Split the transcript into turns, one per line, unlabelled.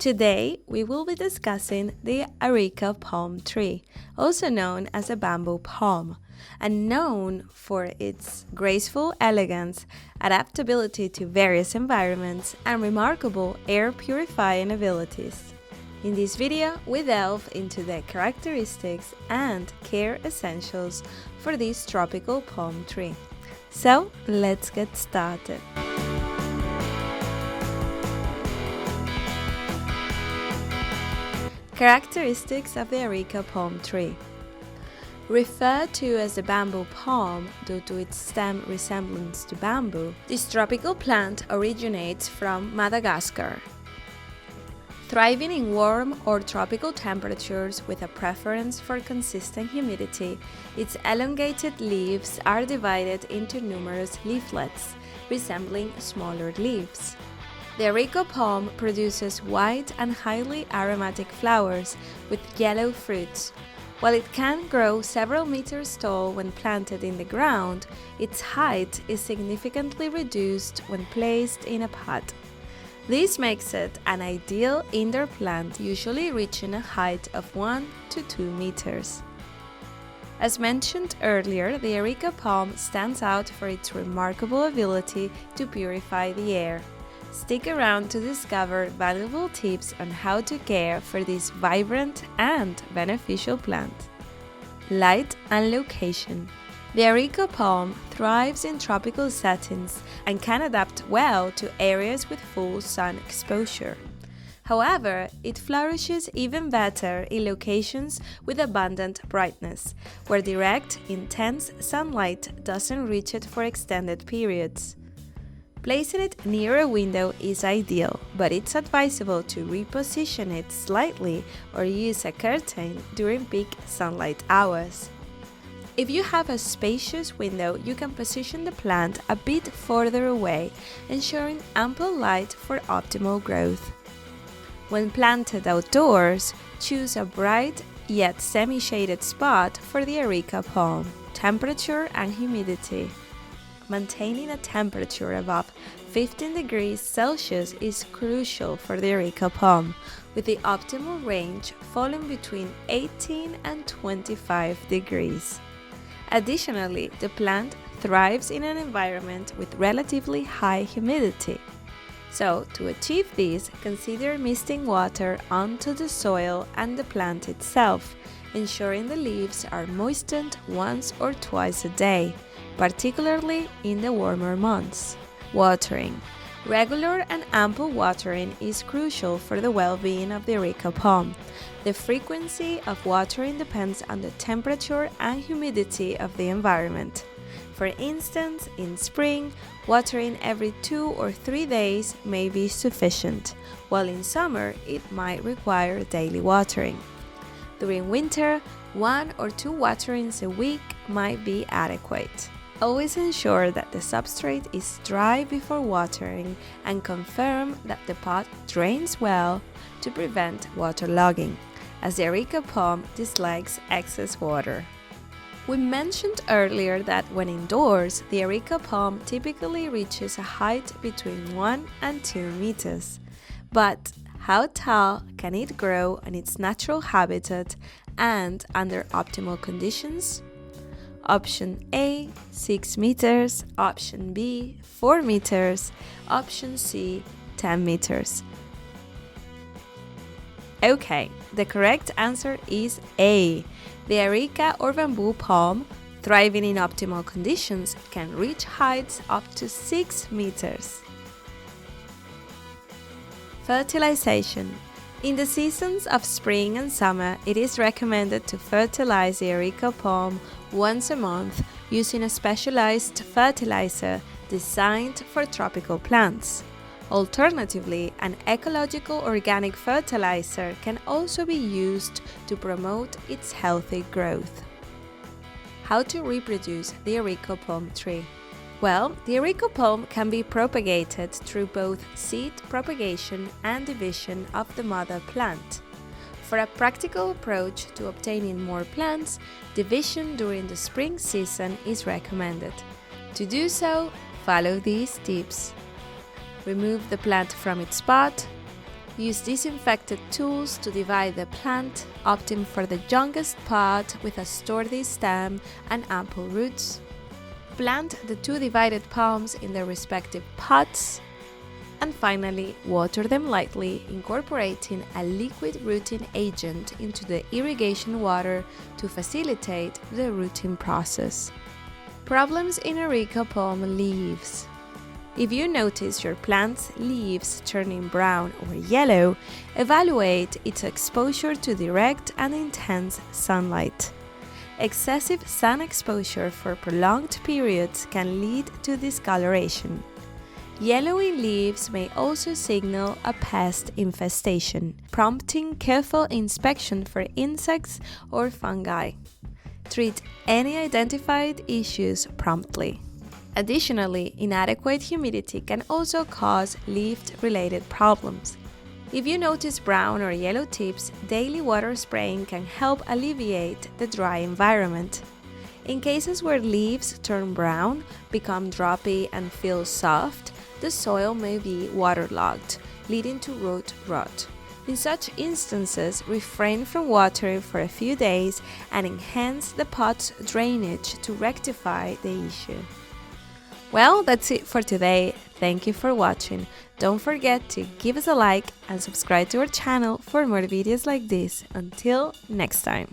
Today, we will be discussing the Areca palm tree, also known as a bamboo palm, and known for its graceful elegance, adaptability to various environments, and remarkable air purifying abilities. In this video, we delve into the characteristics and care essentials for this tropical palm tree. So, let's get started. Characteristics of the Areca palm tree. Referred to as the bamboo palm due to its stem resemblance to bamboo, this tropical plant originates from Madagascar. Thriving in warm or tropical temperatures with a preference for consistent humidity, its elongated leaves are divided into numerous leaflets, resembling smaller leaves. The Areca palm produces white and highly aromatic flowers with yellow fruits. While it can grow several meters tall when planted in the ground, its height is significantly reduced when placed in a pot. This makes it an ideal indoor plant, usually reaching a height of 1 to 2 meters. As mentioned earlier, the Areca palm stands out for its remarkable ability to purify the air. Stick around to discover valuable tips on how to care for this vibrant and beneficial plant. Light and location. The Areca palm thrives in tropical settings and can adapt well to areas with full sun exposure. However, it flourishes even better in locations with abundant brightness, where direct, intense sunlight doesn't reach it for extended periods. Placing it near a window is ideal, but it's advisable to reposition it slightly or use a curtain during peak sunlight hours. If you have a spacious window, you can position the plant a bit further away, ensuring ample light for optimal growth. When planted outdoors, choose a bright yet semi-shaded spot for the Areca palm. Temperature and humidity. Maintaining a temperature above 15 degrees Celsius is crucial for the Areca palm, with the optimal range falling between 18 and 25 degrees. Additionally, the plant thrives in an environment with relatively high humidity. So, to achieve this, consider misting water onto the soil and the plant itself, ensuring the leaves are moistened once or twice a day, particularly in the warmer months. Watering. Regular and ample watering is crucial for the well-being of the Areca palm. The frequency of watering depends on the temperature and humidity of the environment. For instance, in spring, watering every 2 or 3 days may be sufficient, while in summer it might require daily watering. During winter, 1 or 2 waterings a week might be adequate. Always ensure that the substrate is dry before watering and confirm that the pot drains well to prevent waterlogging, as the Areca palm dislikes excess water. We mentioned earlier that when indoors, the Areca palm typically reaches a height between 1 and 2 meters. But how tall can it grow in its natural habitat and under optimal conditions? Option A, 6 meters, Option B, 4 meters, Option C, 10 meters. Okay, the correct answer is A. The Areca or bamboo palm, thriving in optimal conditions, can reach heights up to 6 meters. Fertilization. In the seasons of spring and summer, it is recommended to fertilize the Areca palm once a month using a specialized fertilizer designed for tropical plants. Alternatively, an ecological organic fertilizer can also be used to promote its healthy growth. How to reproduce the Areca palm tree? Well, the Areca palm can be propagated through both seed propagation and division of the mother plant. For a practical approach to obtaining more plants, division during the spring season is recommended. To do so, follow these tips. Remove the plant from its pot, Use disinfected tools to divide the plant, opting for the youngest pot with a sturdy stem and ample roots. Plant the 2 divided palms in their respective pots. And finally, water them lightly, incorporating a liquid rooting agent into the irrigation water to facilitate the rooting process. Problems in Areca palm leaves. If you notice your plant's leaves turning brown or yellow, evaluate its exposure to direct and intense sunlight. Excessive sun exposure for prolonged periods can lead to discoloration. Yellowy leaves may also signal a pest infestation, prompting careful inspection for insects or fungi. Treat any identified issues promptly. Additionally, inadequate humidity can also cause leaf-related problems. If you notice brown or yellow tips, daily water spraying can help alleviate the dry environment. In cases where leaves turn brown, become droppy, and feel soft, the soil may be waterlogged, leading to root rot. In such instances, refrain from watering for a few days and enhance the pot's drainage to rectify the issue. Well, that's it for today. Thank you for watching. Don't forget to give us a like and subscribe to our channel for more videos like this. Until next time.